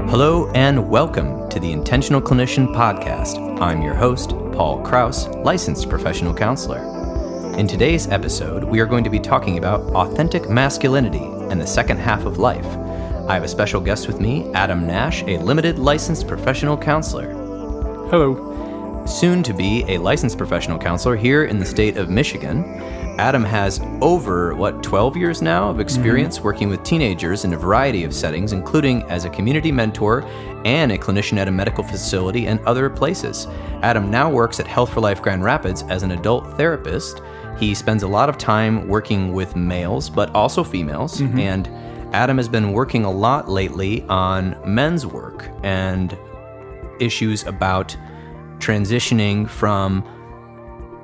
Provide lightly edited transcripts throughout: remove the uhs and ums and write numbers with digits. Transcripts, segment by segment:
Hello and welcome to the Intentional Clinician Podcast. I'm your host, Paul Krauss, licensed professional counselor. In today's episode, we are going to be talking about authentic masculinity and the second half of life. I have a special guest with me, Adam Nash, a limited licensed professional counselor. Hello. Soon to be a licensed professional counselor here in the state of Michigan. Adam has over, 12 years now of experience working with teenagers in a variety of settings, including as a community mentor and a clinician at a medical facility and other places. Adam now works at Health for Life Grand Rapids as an adult therapist. He spends a lot of time working with males, but also females, and Adam has been working a lot lately on men's work and issues about transitioning from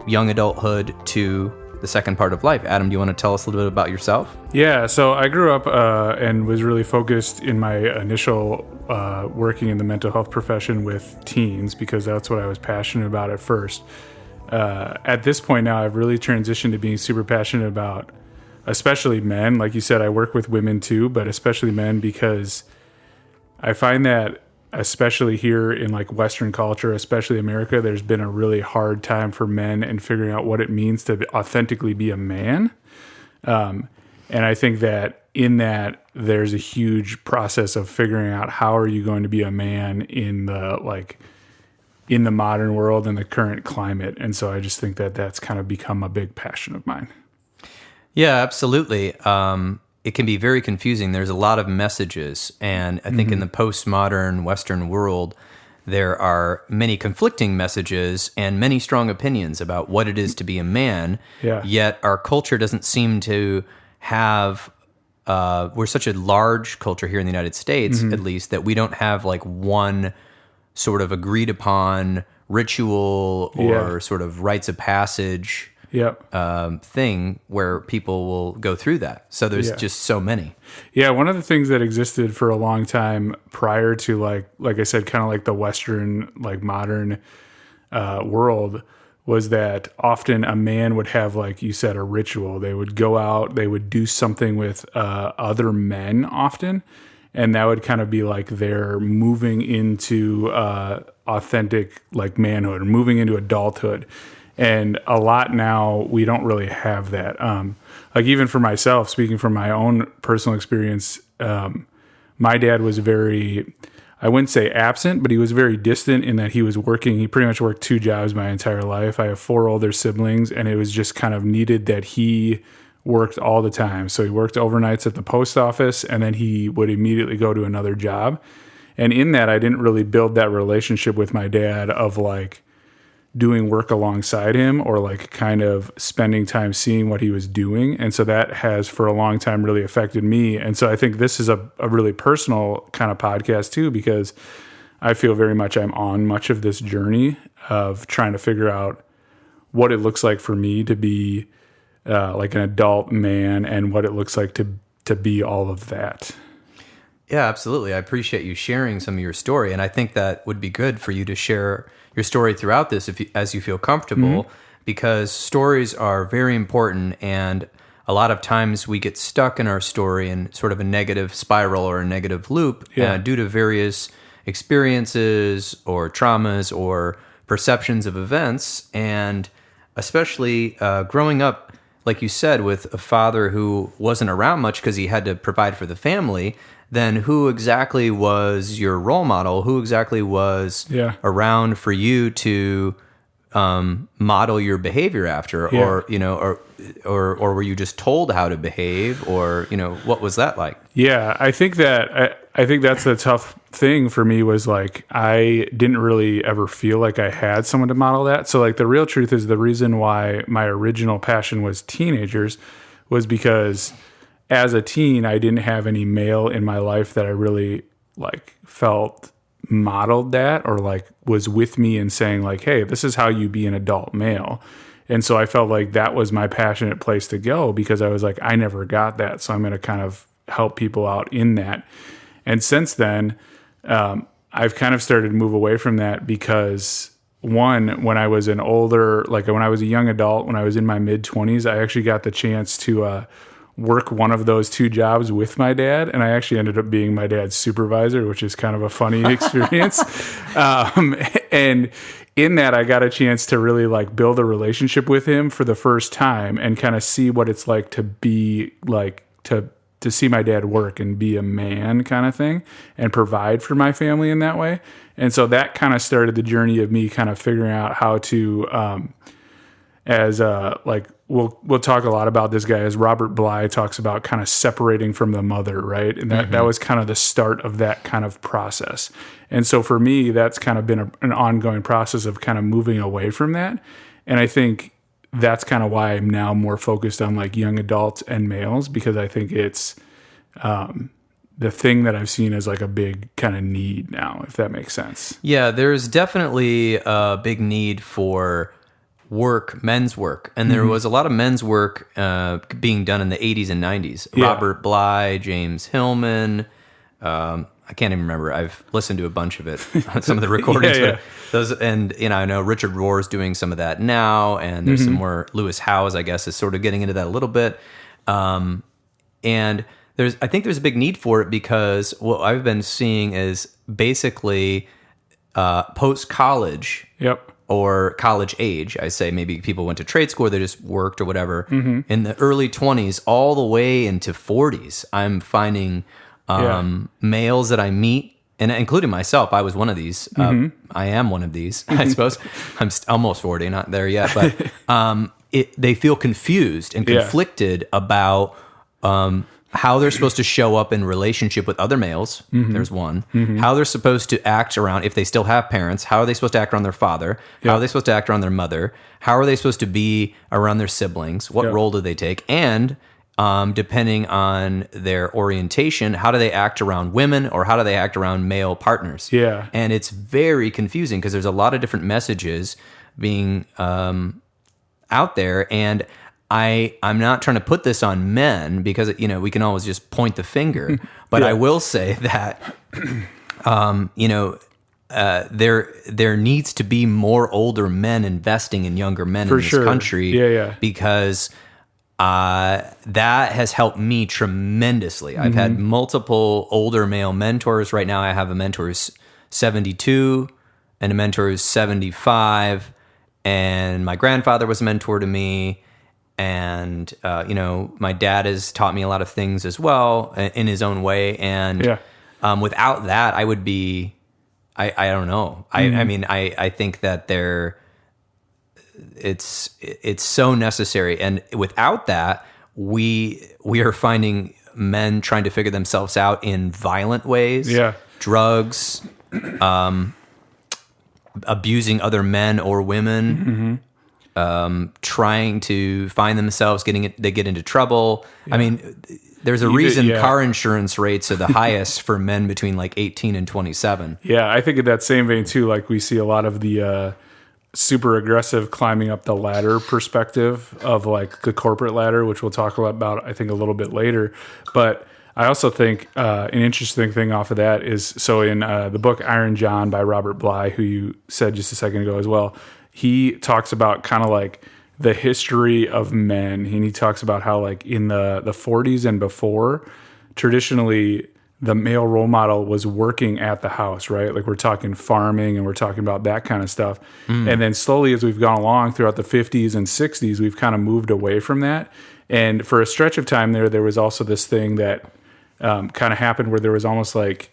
young adulthood to the second part of life. Adam, do you want to tell us a little bit about yourself? Yeah, so I grew up and was really focused in my initial working in the mental health profession with teens because that's what I was passionate about at first. At this point now, I've really transitioned to being super passionate about especially men. Like you said, I work with women too, but especially men because I find that especially here in like Western culture, especially America, there's been a really hard time for men in figuring out what it means to authentically be a man. And I think that in that there's a huge process of figuring out how are you going to be a man in the modern world and the current climate. And so I just think that that's kind of become a big passion of mine. Yeah, absolutely. It can be very confusing. There's a lot of messages, and I think in the postmodern Western world, there are many conflicting messages and many strong opinions about what it is to be a man, yet our culture doesn't seem to have, we're such a large culture here in the United States, at least, that we don't have like one sort of agreed upon ritual or sort of rites of passage thing where people will go through that. So there's just so many. Yeah, one of the things that existed for a long time prior to like I said, kind of like the Western, like modern world was that often a man would have, like you said, a ritual. They would go out, they would do something with other men often, and that would kind of be like they're moving into authentic like manhood or moving into adulthood. And a lot now, we don't really have that. Like even for myself, speaking from my own personal experience, my dad was very, I wouldn't say absent, but he was very distant in that he was working. He pretty much worked 2 jobs my entire life. I have 4 older siblings, and it was just kind of needed that he worked all the time. So he worked overnights at the post office, and then he would immediately go to another job. And in that, I didn't really build that relationship with my dad of like, doing work alongside him or like kind of spending time seeing what he was doing. And so that has for a long time really affected me. And so I think this is a really personal kind of podcast too, because I feel very much I'm on much of this journey of trying to figure out what it looks like for me to be like an adult man and what it looks like to be all of that. Yeah, absolutely. I appreciate you sharing some of your story. And I think that would be good for you to share your story throughout this as you feel comfortable, because stories are very important. And a lot of times we get stuck in our story in sort of a negative spiral or a negative loop due to various experiences or traumas or perceptions of events. And especially growing up, like you said, with a father who wasn't around much because he had to provide for the family, then who exactly was your role model? Who exactly was around for you to model your behavior after? Or, or were you just told how to behave? Or, what was that like? Yeah, I think that's the tough thing for me was like, I didn't really ever feel like I had someone to model that. So like the real truth is the reason why my original passion was teenagers was because as a teen, I didn't have any male in my life that I really like felt modeled that or like was with me and saying like, hey, this is how you be an adult male. And so I felt like that was my passionate place to go because I was like, I never got that. So I'm going to kind of help people out in that. And since then, I've kind of started to move away from that because one, when I was an older, like when I was a young adult, when I was in my mid-20s, I actually got the chance to work one of those two jobs with my dad, and I actually ended up being my dad's supervisor, which is kind of a funny experience. And in that, I got a chance to really like build a relationship with him for the first time and kind of see what it's like to be like to see my dad work and be a man kind of thing and provide for my family in that way. And so that kind of started the journey of me kind of figuring out how to, we'll talk a lot about this guy as Robert Bly talks about kind of separating from the mother, right? And that was kind of the start of that kind of process. And so for me, that's kind of been an ongoing process of kind of moving away from that. And I think that's kind of why I'm now more focused on like young adults and males, because I think it's the thing that I've seen as like a big kind of need now, if that makes sense. Yeah, there's definitely a big need for men's work. And there was a lot of men's work being done in the 80s and 90s. Yeah. Robert Bly, James Hillman, I can't even remember. I've listened to a bunch of it, some of the recordings. But those, and I know Richard Rohr is doing some of that now, and there's some more. Lewis Howes, I guess, is sort of getting into that a little bit. And I think there's a big need for it because what I've been seeing is basically post-college. Yep. Or college age, I say maybe people went to trade school, they just worked or whatever. In the early 20s, all the way into 40s, I'm finding males that I meet, and including myself, I was one of these. I am one of these, I suppose. I'm almost 40, not there yet, but they feel confused and conflicted about how they're supposed to show up in relationship with other males. There's one. How they're supposed to act around, if they still have parents, how are they supposed to act around their father? How are they supposed to act around their mother? How are they supposed to be around their siblings? What role do they take? And depending on their orientation, how do they act around women or how do they act around male partners? Yeah. And it's very confusing because there's a lot of different messages being out there. And I'm not trying to put this on men because, we can always just point the finger. But I will say that, there needs to be more older men investing in younger men in this country. Because that has helped me tremendously. I've had multiple older male mentors. Right now I have a mentor who's 72 and a mentor who's 75. And my grandfather was a mentor to me. And, my dad has taught me a lot of things as well in his own way. And without that, I would be, I don't know. I mean, I think that it's so necessary. And without that, we are finding men trying to figure themselves out in violent ways, drugs, abusing other men or women, trying to find themselves they get into trouble. I mean, there's a reason car insurance rates are the highest for men between like 18 and 27. Yeah, I think in that same vein too, like we see a lot of the super aggressive climbing up the ladder perspective of like the corporate ladder, which we'll talk about, I think, a little bit later. But I also think an interesting thing off of that is, so in the book Iron John by Robert Bly, who you said just a second ago as well, he talks about kind of like the history of men. And he talks about how like in the 40s and before, traditionally the male role model was working at the house, right? Like we're talking farming and we're talking about that kind of stuff. And then slowly as we've gone along throughout the 50s and 60s, we've kind of moved away from that. And for a stretch of time there was also this thing that kind of happened where there was almost like,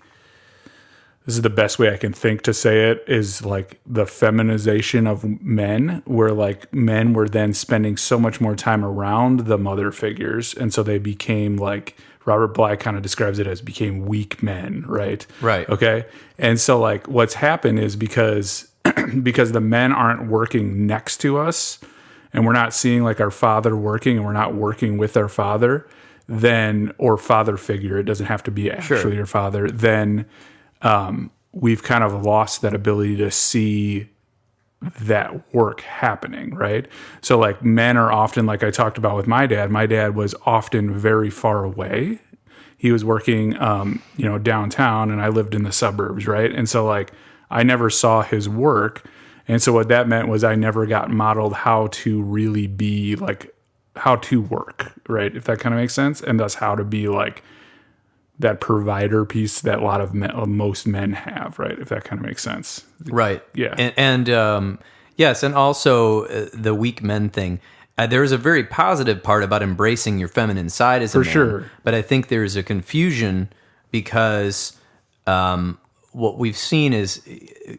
this is the best way I can think to say it, is like the feminization of men, where like men were then spending so much more time around the mother figures. And so they became like, Robert Bly kind of describes it as became weak men, right? Right. Okay. And so like what's happened is because the men aren't working next to us and we're not seeing like our father working and we're not working with our father, then, or father figure, it doesn't have to be actually your father, then we've kind of lost that ability to see that work happening, right? So like men are often, like I talked about with my dad was often very far away. He was working, downtown and I lived in the suburbs, right? And so like I never saw his work. And so what that meant was I never got modeled how to really be like to work, right? If that kind of makes sense, and thus how to be like that provider piece that a lot of most men have, right? If that kind of makes sense, right? Yeah, and yes, and also the weak men thing. There's a very positive part about embracing your feminine side as a man, sure. But I think there's a confusion because what we've seen is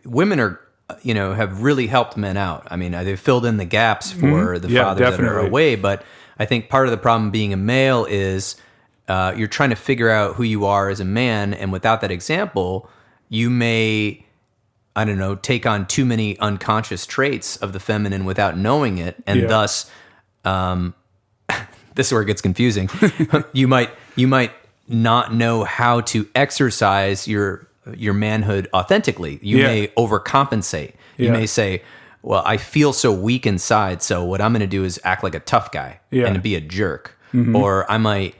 women are, have really helped men out. I mean, they've filled in the gaps for the fathers definitely. that are away. But I think part of the problem being a male is you're trying to figure out who you are as a man, and without that example, you may, I don't know, take on too many unconscious traits of the feminine without knowing it, and thus, this is where it gets confusing. you might not know how to exercise your manhood authentically. You may overcompensate. You may say, well, I feel so weak inside, so what I'm going to do is act like a tough guy and be a jerk. Or I might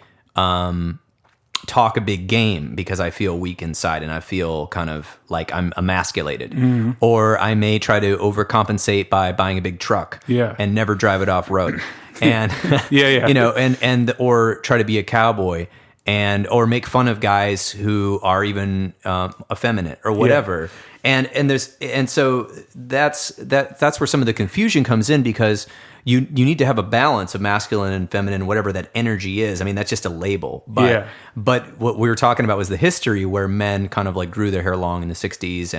talk a big game because I feel weak inside and I feel kind of like I'm emasculated. Or I may try to overcompensate by buying a big truck and never drive it off road. And and or try to be a cowboy or make fun of guys who are even effeminate or whatever. And so that's where some of the confusion comes in, because you need to have a balance of masculine and feminine, whatever that energy is. I mean, that's just a label. But what we were talking about was the history where men kind of like grew their hair long in the 60s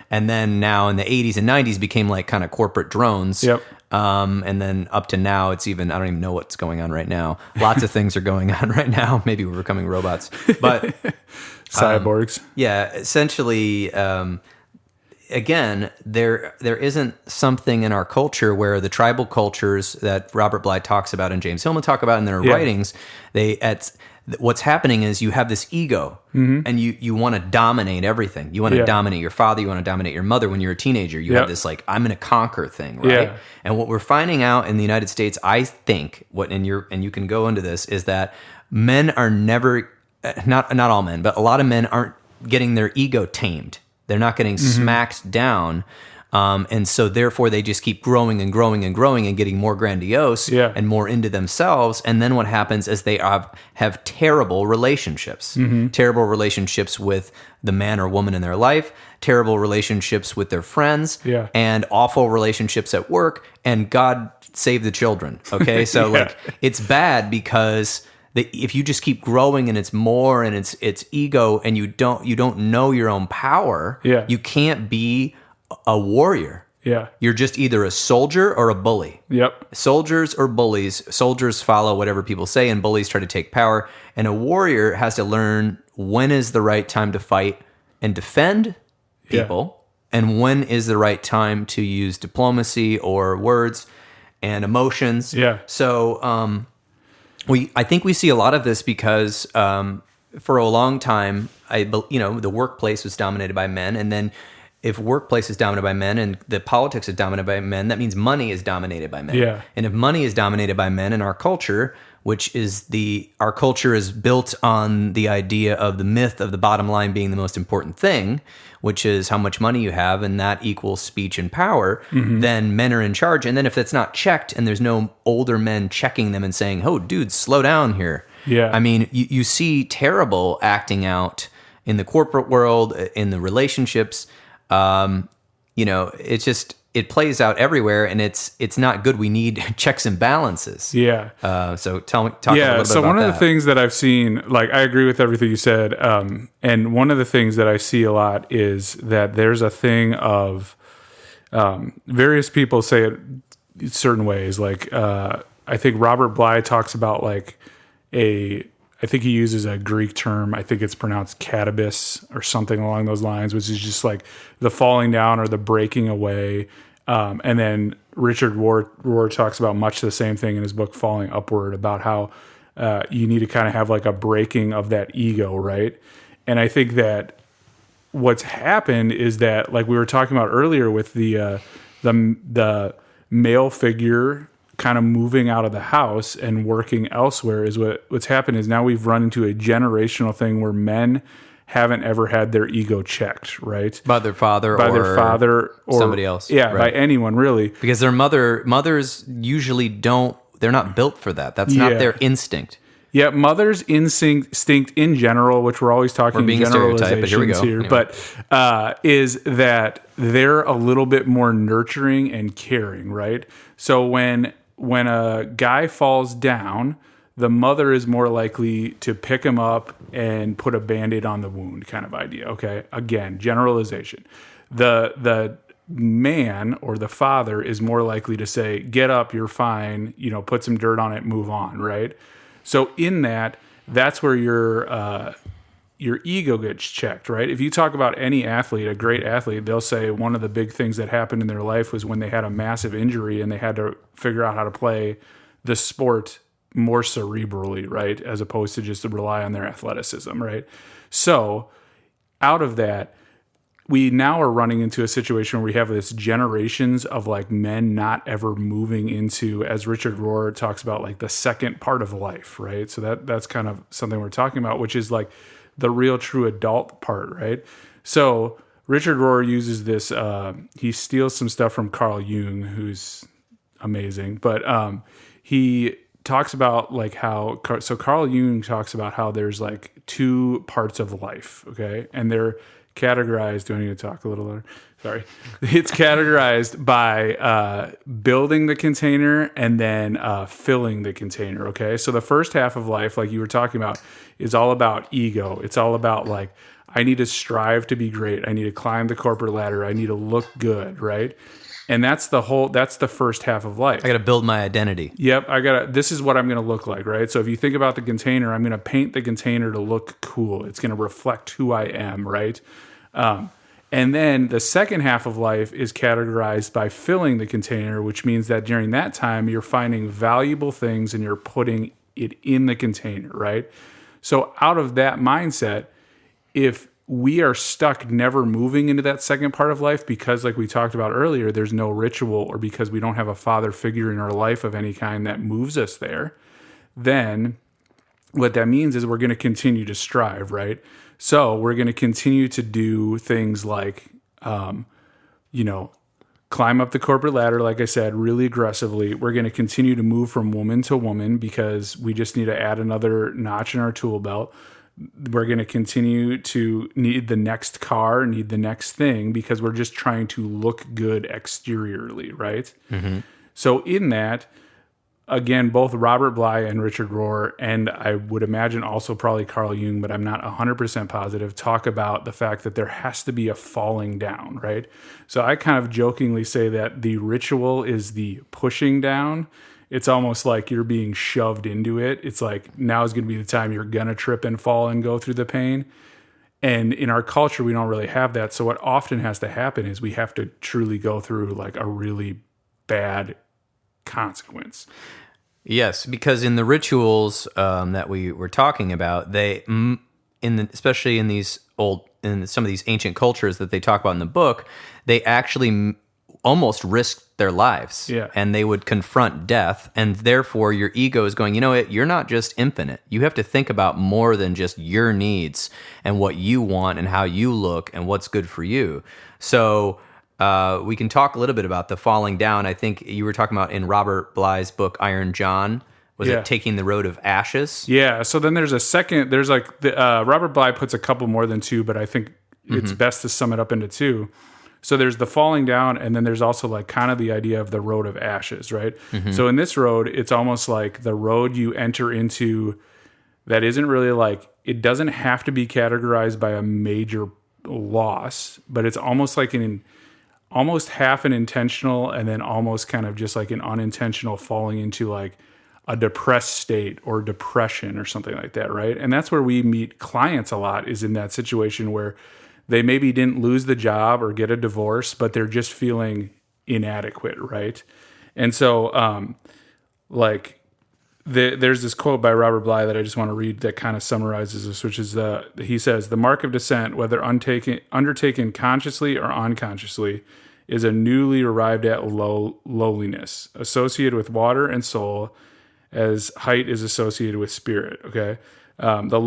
and then now in the 80s and 90s became like kind of corporate drones. And then up to now, it's even, I don't even know what's going on right now. Lots of things are going on right now. Maybe we're becoming robots, but cyborgs. Essentially, again, there isn't something in our culture where the tribal cultures that Robert Bly talks about and James Hillman talk about in their writings, what's happening is you have this ego and you want to dominate everything. You want to dominate your father. You want to dominate your mother. When you're a teenager, you have this like, I'm going to conquer thing, right? And what we're finding out in the United States, I think, and you can go into this, is that men are never, not all men, but a lot of men aren't getting their ego tamed. They're not getting smacked down. And so therefore they just keep growing and growing and growing and getting more grandiose and more into themselves. And then what happens is they have terrible relationships, terrible relationships with the man or woman in their life, terrible relationships with their friends, and awful relationships at work. And God save the children. Okay. So like it's bad because if you just keep growing and it's more and it's ego and you don't know your own power, you can't be a warrior. You're just either a soldier or a bully. Soldiers or bullies. Soldiers follow whatever people say and bullies try to take power. And a warrior has to learn when is the right time to fight and defend people and when is the right time to use diplomacy or words and emotions. So I think we see a lot of this because for a long time, the workplace was dominated by men, and then if workplace is dominated by men and the politics is dominated by men, that means money is dominated by men. And if money is dominated by men in our culture, which is our culture is built on the idea of the myth of the bottom line being the most important thing, which is how much money you have, and that equals speech and power, then men are in charge. And then if that's not checked and there's no older men checking them and saying, oh, dude, slow down here. I mean, you see terrible acting out in the corporate world, in the relationships. It plays out everywhere, and it's not good. We need checks and balances. So talk a little bit about so one of that. the things that I've seen, like I agree with everything you said, and one of the things that I see a lot is that there's a thing of various people say it certain ways. Like I think Robert Bly talks about like I think he uses a Greek term. I think it's pronounced catabis or something along those lines, which is just like the falling down or the breaking away. And then Richard Rohr talks about much the same thing in his book, Falling Upward, about how you need to kind of have like a breaking of that ego, right? And I think that what's happened is that, like we were talking about earlier with the male figure kind of moving out of the house and working elsewhere, is what's happened is now we've run into a generational thing where men haven't ever had their ego checked, right? By their father or somebody else. By anyone really. Because their mothers usually don't not built for that. That's not Yeah. their instinct. Yeah, mother's instinct in general, which we're always talking being stereotyped, but here we go. here, Anyway. but is that they're a little bit more nurturing and caring, right? So when a guy falls down, the mother is more likely to pick him up and put a Band-Aid on the wound, kind of idea. Okay, again, generalization. The man or the father is more likely to say, "Get up, you're fine," put some dirt on it, move on, right? So in that's where your ego gets checked, right? If you talk about any athlete, a great athlete, they'll say one of the big things that happened in their life was when they had a massive injury and they had to figure out how to play the sport more cerebrally, right? As opposed to just to rely on their athleticism, right? So out of that, we now are running into a situation where we have this generations of like men not ever moving into, as Richard Rohr talks about, like the second part of life, right? So that's kind of something we're talking about, which is like the real true adult part, right? So Richard Rohr uses this, he steals some stuff from Carl Jung, who's amazing, but he talks about like how, so Carl Jung talks about how there's like two parts of life, okay? And they're categorized. Do I need to talk a little louder? Sorry. It's categorized by building the container and then filling the container. Okay. So the first half of life, like you were talking about, is all about ego. It's all about like, I need to strive to be great. I need to climb the corporate ladder. I need to look good. Right. And that's the first half of life. I got to build my identity. Yep. This is what I'm going to look like, right? So if you think about the container, I'm going to paint the container to look cool. It's going to reflect who I am, right? And then the second half of life is categorized by filling the container, which means that during that time, you're finding valuable things and you're putting it in the container, right? So out of that mindset, if we are stuck never moving into that second part of life because, like we talked about earlier, there's no ritual, or because we don't have a father figure in our life of any kind that moves us there, then what that means is we're going to continue to strive, right? So we're going to continue to do things like, climb up the corporate ladder, like I said, really aggressively. We're going to continue to move from woman to woman because we just need to add another notch in our tool belt. We're going to continue to need the next car, need the next thing, because we're just trying to look good exteriorly, right? Mm-hmm. So in that, again, both Robert Bly and Richard Rohr, and I would imagine also probably Carl Jung, but I'm not 100% positive, talk about the fact that there has to be a falling down, right? So I kind of jokingly say that the ritual is the pushing down. It's almost like you're being shoved into it. It's like, now is going to be the time you're going to trip and fall and go through the pain. And in our culture, we don't really have that. So what often has to happen is we have to truly go through like a really bad consequence. Yes, because in the rituals that we were talking about, especially in some of these ancient cultures that they talk about in the book, they actually almost risked their lives. Yeah. And they would confront death, and therefore your ego is going, you're not just infinite. You have to think about more than just your needs and what you want and how you look and what's good for you. So we can talk a little bit about the falling down. I think you were talking about in Robert Bly's book, Iron John. Was it Taking the Road of Ashes? Yeah. So then there's a second. There's like Robert Bly puts a couple more than two, but I think it's best to sum it up into two. So there's the falling down, and then there's also like kind of the idea of the road of ashes, right? Mm-hmm. So in this road, it's almost like the road you enter into that isn't really like, it doesn't have to be categorized by a major loss, but it's almost like almost half an intentional and then almost kind of just like an unintentional falling into like a depressed state or depression or something like that, right? And that's where we meet clients a lot, is in that situation where they maybe didn't lose the job or get a divorce, but they're just feeling inadequate, right? And so there's this quote by Robert Bly that I just want to read that kind of summarizes this, which is he says, "The mark of descent, whether undertaken consciously or unconsciously, is a newly arrived at lowliness, associated with water and soul, as height is associated with spirit." Okay, the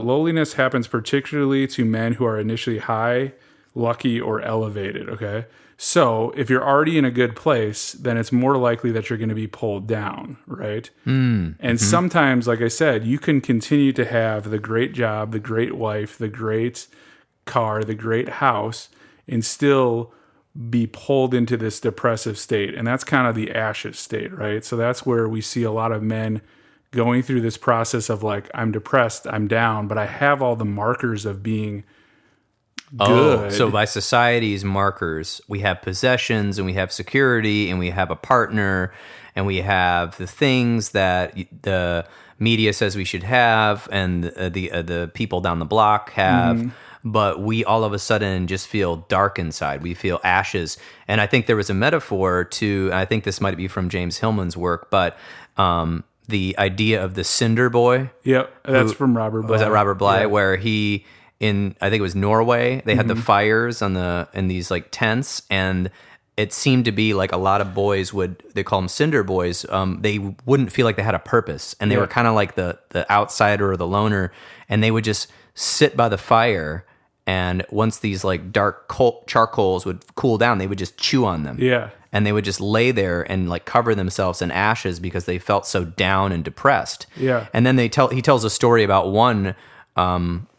lowliness happens particularly to men who are initially high, lucky, or elevated. Okay. So if you're already in a good place, then it's more likely that you're going to be pulled down, right? And sometimes, like I said, you can continue to have the great job, the great wife, the great car, the great house, and still be pulled into this depressive state. And that's kind of the ashes state, right? So that's where we see a lot of men going through this process of like, I'm depressed, I'm down, but I have all the markers of being good. So by society's markers, we have possessions and we have security and we have a partner and we have the things that the media says we should have and the people down the block have. But we all of a sudden just feel dark inside. We feel ashes. And I think there was a metaphor to, I think this might be from James Hillman's work, but the idea of the cinder boy. Yep, that's from Robert Bly. Was that Robert Bly? Yeah. Where he, I think it was Norway, they had the fires in these like tents, and it seemed to be like a lot of boys they call them cinder boys, they wouldn't feel like they had a purpose, and they were kind of like the outsider or the loner, and they would just sit by the fire, and once these like dark charcoals would cool down, they would just chew on them. Yeah. And they would just lay there and like cover themselves in ashes because they felt so down and depressed. Yeah. And then he tells a story about one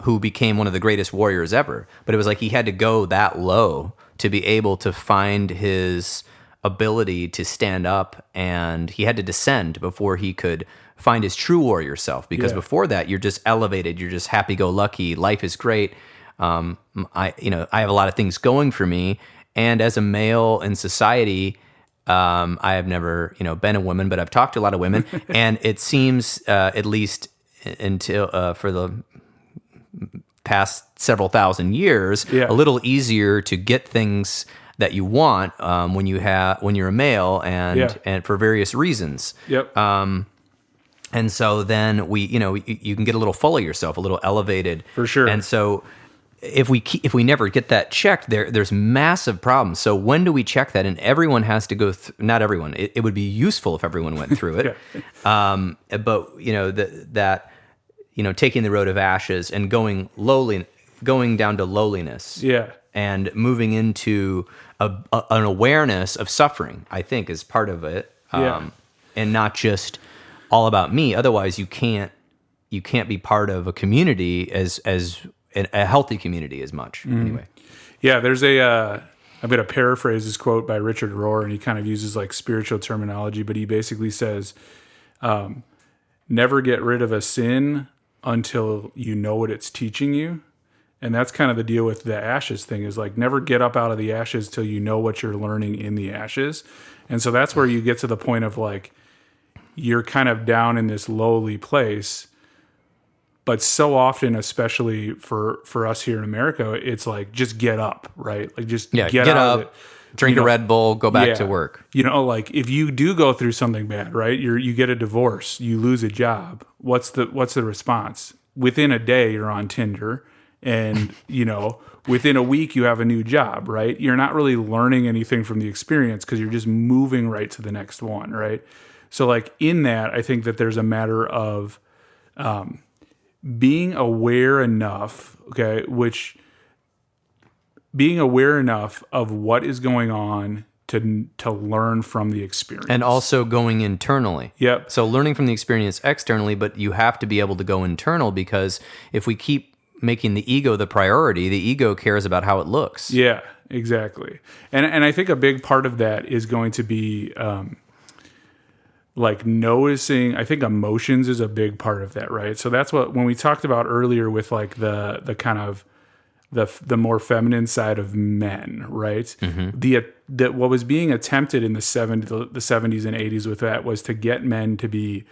who became one of the greatest warriors ever. But it was like he had to go that low to be able to find his ability to stand up, and he had to descend before he could find his true warrior self. Because before that, you're just elevated, you're just happy-go-lucky, life is great. I have a lot of things going for me. And as a male in society, I have never, been a woman, but I've talked to a lot of women, and it seems, at least until for the past several thousand years, a little easier to get things that you want when you're a male, and for various reasons. Yep. And so then you can get a little full of yourself, a little elevated, for sure. And so if we never get that checked, there's massive problems. So when do we check that? And everyone has to go not everyone. It would be useful if everyone went through it. But taking the road of ashes and going down to lowliness. Yeah. And moving into an awareness of suffering, I think, is part of it. And not just all about me. Otherwise, you can't be part of a community as a healthy community as much. Anyway. Yeah, there's I'm going to paraphrase this quote by Richard Rohr, and he kind of uses like spiritual terminology, but he basically says, never get rid of a sin until you know what it's teaching you. And that's kind of the deal with the ashes thing, is like never get up out of the ashes till you know what you're learning in the ashes. And so that's where you get to the point of like, you're kind of down in this lowly place. But so often, especially for us here in America, it's like, just get up, right? Like just get out of it. Drink a Red Bull, go back to work. Like if you do go through something bad, right? You get a divorce, you lose a job. What's the response? Within a day, you're on Tinder, and within a week, you have a new job, right? You're not really learning anything from the experience because you're just moving right to the next one, right? So like in that, I think that there's a matter of being aware enough, being aware enough of what is going on to learn from the experience. And also going internally. Yep. So learning from the experience externally, but you have to be able to go internal, because if we keep making the ego the priority, the ego cares about how it looks. Yeah, exactly. And I think a big part of that is going to be like noticing. I think emotions is a big part of that, right? So that's what, when we talked about earlier with like the kind of the more feminine side of men, right? Mm-hmm. What was being attempted in the 70s and 80s with that was to get men to be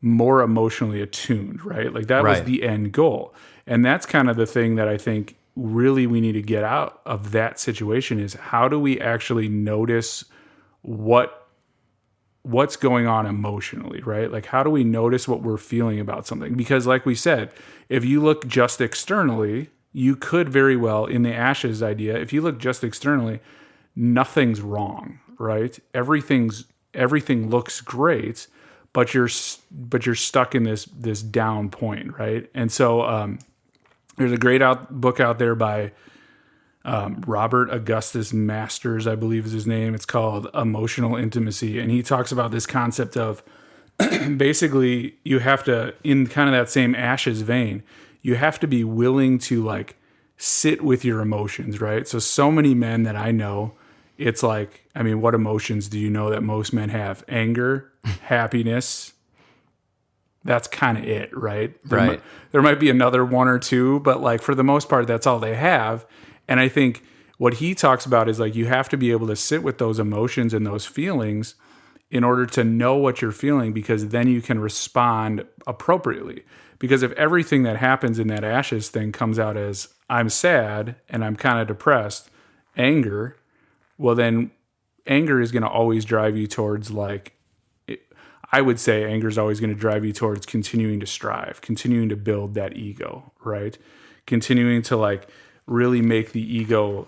more emotionally attuned, right? Like that was the end goal. And that's kind of the thing that I think really we need to get out of that situation, is how do we actually notice what's going on emotionally, right? Like how do we notice what we're feeling about something? Because like we said, if you look just externally, you could very well, in the ashes idea, if you look just externally, nothing's wrong, right? Everything looks great, but you're stuck in this down point, right? And so there's a great book out there by Robert Augustus Masters, I believe is his name. It's called Emotional Intimacy. And he talks about this concept of basically you have to, in kind of that same ashes vein, you have to be willing to like sit with your emotions, right? So many men that I know, it's like, I mean, what emotions do you know that most men have? Anger, happiness. That's kind of it, right? There might be another one or two, but like for the most part, that's all they have. And I think what he talks about is like you have to be able to sit with those emotions and those feelings in order to know what you're feeling, because then you can respond appropriately. Because if everything that happens in that ashes thing comes out as I'm sad and I'm kind of depressed, anger, well then anger is going to always drive you towards like, I would say anger is always going to drive you towards continuing to strive, continuing to build that ego, right? Continuing to like really make the ego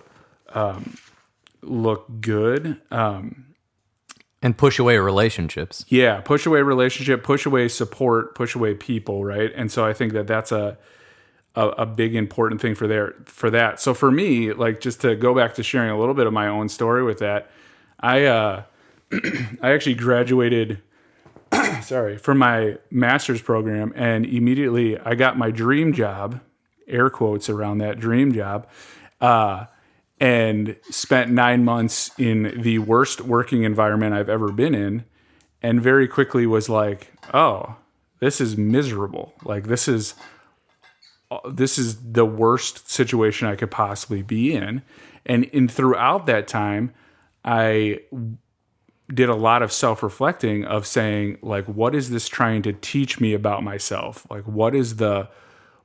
look good. And push away relationships. Yeah, push away relationship, push away support, push away people, right? And so I think that that's a big important thing for that. So for me, like just to go back to sharing a little bit of my own story with that, I actually graduated from my master's program, and immediately I got my dream job, air quotes around that dream job, and spent 9 months in the worst working environment I've ever been in, and very quickly was like, oh, this is miserable. Like this is the worst situation I could possibly be in. And throughout that time, I did a lot of self-reflecting of saying, like, what is this trying to teach me about myself? Like, what is the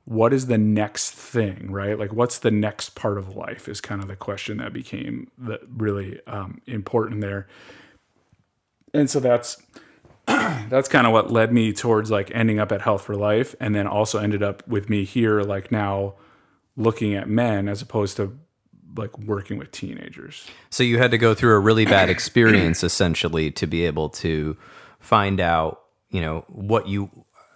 next thing, right? Like, what's the next part of life is kind of the question that became really important there. And so that's kind of what led me towards like ending up at Health for Life, and then also ended up with me here, like now looking at men as opposed to like working with teenagers. So you had to go through a really bad experience essentially to be able to find out, you know,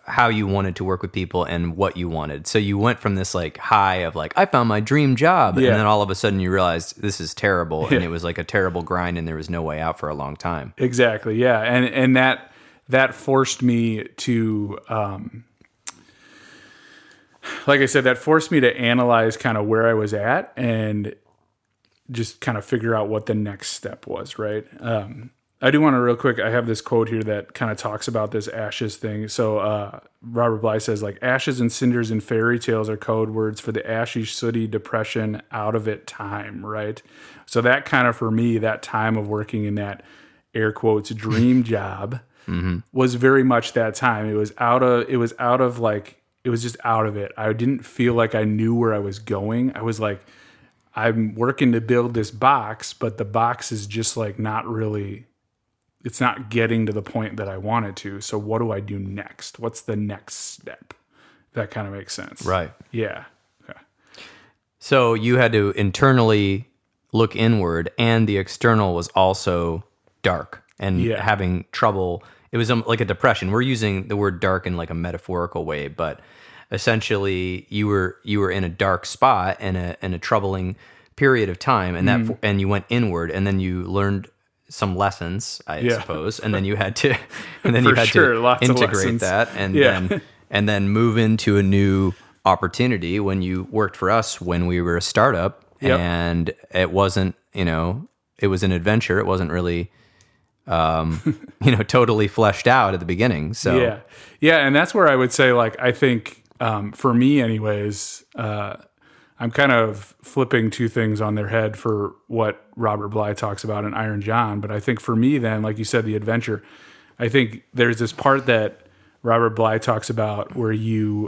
how you wanted to work with people and what you wanted. So you went from this like high of like, I found my dream job. Yeah. And then all of a sudden you realized this is terrible. And it was like a terrible grind and there was no way out for a long time. Exactly. Yeah. And that forced me to, like I said, that forced me to analyze kind of where I was at and just kind of figure out what the next step was. Right. I do want to real quick, I have this quote here that kind of talks about this ashes thing. So Robert Bly says, like, ashes and cinders in fairy tales are code words for the ashy, sooty, depression, out of it time, right? So that kind of, for me, that time of working in that air quotes dream job was very much that time. It was just out of it. I didn't feel like I knew where I was going. I was like, I'm working to build this box, but the box is just like not really... it's not getting to the point that I wanted to. So what do I do next? What's the next step? That kind of makes sense. Right. Yeah. Okay. So you had to internally look inward, and the external was also dark and having trouble. It was like a depression. We're using the word dark in like a metaphorical way, but essentially you were in a dark spot and a troubling period of time, and and you went inward, and then you learned some lessons, I suppose, and then you had to, integrate that, and then move into a new opportunity. When you worked for us, when we were a startup, and it wasn't, it was an adventure. It wasn't really, totally fleshed out at the beginning. So and that's where I would say, like, I think for me, anyways. I'm kind of flipping two things on their head for what Robert Bly talks about in Iron John. But I think for me then, like you said, the adventure, I think there's this part that Robert Bly talks about where he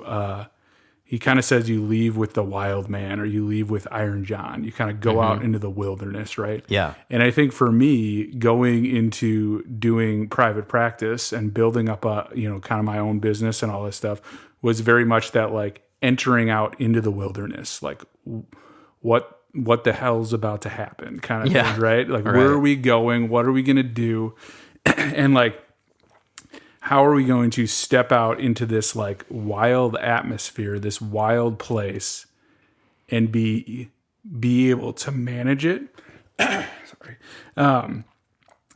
kind of says you leave with the wild man, or you leave with Iron John. You kind of go out into the wilderness, right? Yeah. And I think for me, going into doing private practice and building up kind of my own business and all this stuff was very much that, like, entering out into the wilderness, like what the hell's about to happen kind of thing, right? Like, where are we going? What are we going to do? And like, how are we going to step out into this like wild atmosphere, this wild place, and be be able to manage it. Sorry. And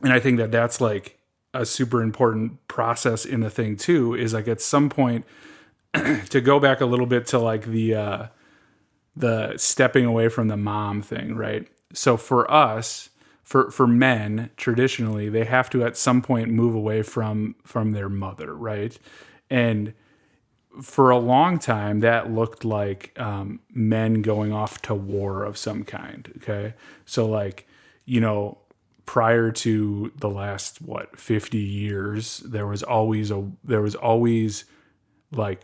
I think that that's like a super important process in the thing too, is like at some point to go back a little bit to like the stepping away from the mom thing, right? So for us, for men, traditionally, they have to at some point move away from their mother, right? And for a long time, that looked like men going off to war of some kind, okay? So like, you know, prior to the last, 50 years, there was always like,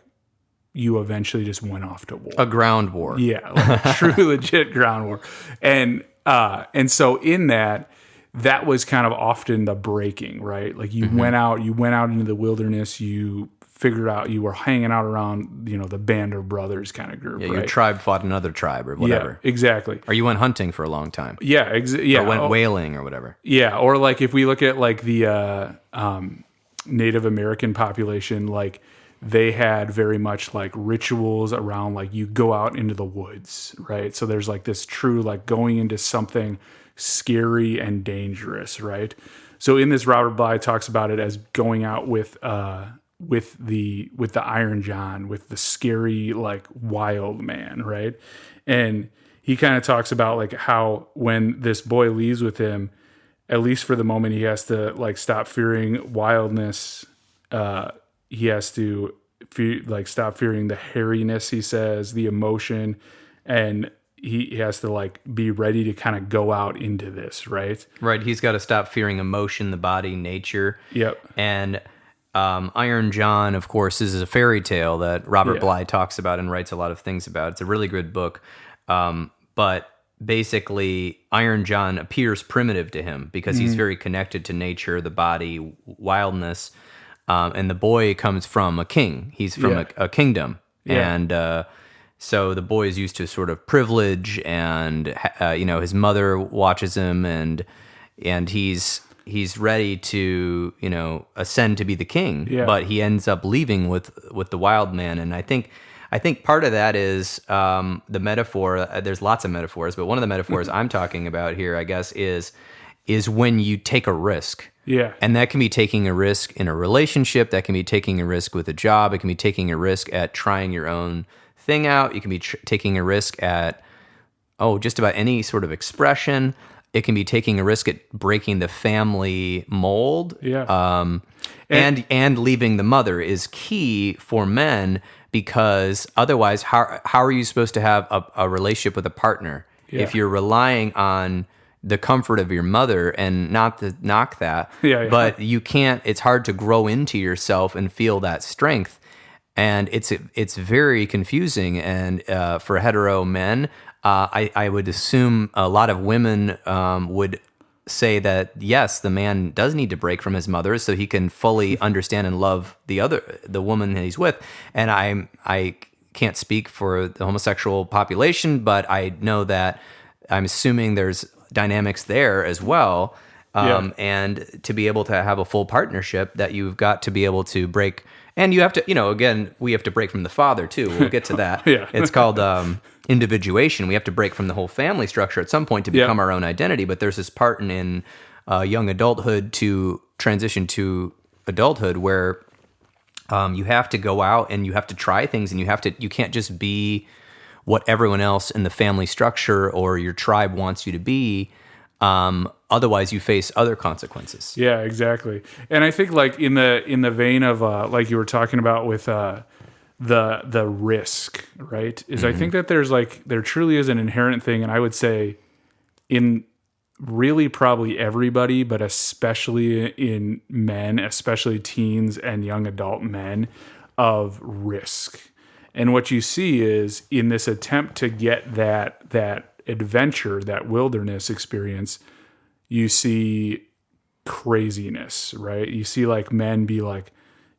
you eventually just went off to war. A ground war. Yeah, like a true legit ground war. And so in that was kind of often the breaking, right? Like you went out into the wilderness, you figured out, you were hanging out around, you know, the band of brothers kind of group, Yeah, right? your tribe fought another tribe or whatever. Yeah, exactly. Or you went hunting for a long time. Yeah, Or went whaling or whatever. Yeah, or like if we look at like the Native American population, like they had very much like rituals around like you go out into the woods, right? So there's like this true like going into something scary and dangerous, right? So in this, Robert Bly talks about it as going out with the Iron John, with the scary like wild man, right? And he kind of talks about like how when this boy leaves with him, at least for the moment, he has to like stop fearing wildness. He has to stop fearing the hairiness, he says, the emotion, and he has to like be ready to kind of go out into this, right? Right. He's got to stop fearing emotion, the body, nature. Yep. And Iron John, of course, is a fairy tale that Robert Bly talks about and writes a lot of things about. It's a really good book. But basically, Iron John appears primitive to him because he's very connected to nature, the body, wildness. And the boy comes from a king. He's from a kingdom. Yeah. And so the boy is used to sort of privilege, and you know, his mother watches him, and he's ready to, you know, ascend to be the king. Yeah. But he ends up leaving with the wild man. And I think part of that is the metaphor. There's lots of metaphors, but one of the metaphors I'm talking about here, I guess, is when you take a risk. Yeah. And that can be taking a risk in a relationship. That can be taking a risk with a job. It can be taking a risk at trying your own thing out. You can be taking a risk at, just about any sort of expression. It can be taking a risk at breaking the family mold. Yeah. And leaving the mother is key for men, because otherwise, how are you supposed to have a relationship with a partner if you're relying on the comfort of your mother? And not to knock that, but you can't. It's hard to grow into yourself and feel that strength, and it's very confusing. And for hetero men, I would assume a lot of women would say that yes, the man does need to break from his mother so he can fully understand and love the woman that he's with. And I can't speak for the homosexual population, but I know that I'm assuming there's dynamics there as well. And to be able to have a full partnership, that you've got to be able to break, and you have to, you know, again, we have to break from the father too. We'll get to that. It's called individuation. We have to break from the whole family structure at some point to become our own identity. But there's this part in young adulthood to transition to adulthood where you have to go out and you have to try things, and you can't just be what everyone else in the family structure or your tribe wants you to be. Otherwise, you face other consequences. Yeah, exactly. And I think, like in the vein of like you were talking about with the risk, right? Is I think that there truly is an inherent thing, and I would say in really probably everybody, but especially in men, especially teens and young adult men, of risk. And what you see is in this attempt to get that adventure, that wilderness experience, you see craziness, right? You see like men be like,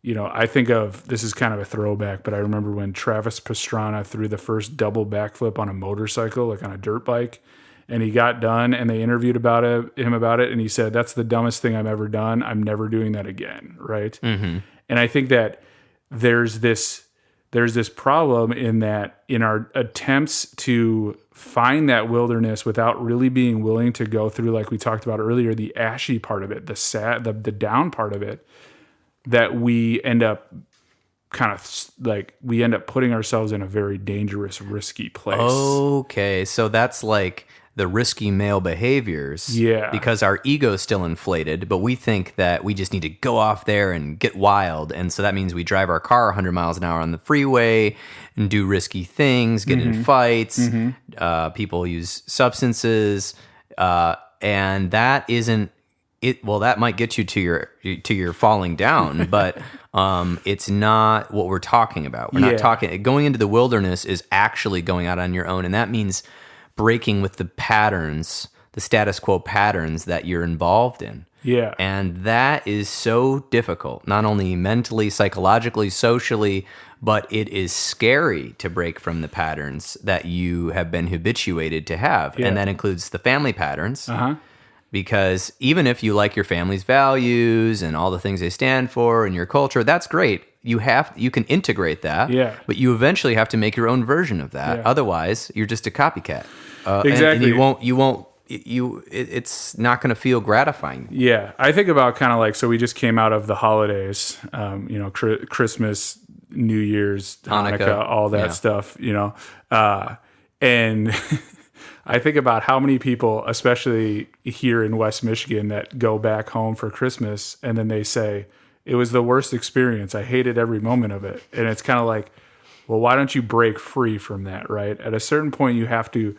you know, I think of, this is kind of a throwback, but I remember when Travis Pastrana threw the first double backflip on a motorcycle, like on a dirt bike, and he got done and they interviewed him about it. And he said, that's the dumbest thing I've ever done. I'm never doing that again. Right. Mm-hmm. And I think that there's this there's this problem in that in our attempts to find that wilderness without really being willing to go through, like we talked about earlier, the ashy part of it, the sad, the down part of it, that we end up putting ourselves in a very dangerous, risky place. Okay, so that's like the risky male behaviors. Yeah. Because our ego's still inflated, but we think that we just need to go off there and get wild. And so that means we drive our car 100 miles an hour on the freeway and do risky things, get in fights. People use substances. And that isn't it. Well, that might get you to your falling down, but it's not what we're talking about. We're not talking, going into the wilderness is actually going out on your own. And that means breaking with the patterns, the status quo patterns that you're involved in. Yeah. And that is so difficult, not only mentally, psychologically, socially, but it is scary to break from the patterns that you have been habituated to have. Yeah. And that includes the family patterns. Because even if you like your family's values and all the things they stand for and your culture, that's great. You can integrate that, but you eventually have to make your own version of that. Otherwise, you're just a copycat. Exactly. And it's not going to feel gratifying. Yeah. I think about kind of like, so we just came out of the holidays, Christmas, New Year's, Hanukkah, all that stuff, and I think about how many people, especially here in West Michigan, that go back home for Christmas and then they say, it was the worst experience. I hated every moment of it. And it's kind of like, well, why don't you break free from that, right? At a certain point, you have to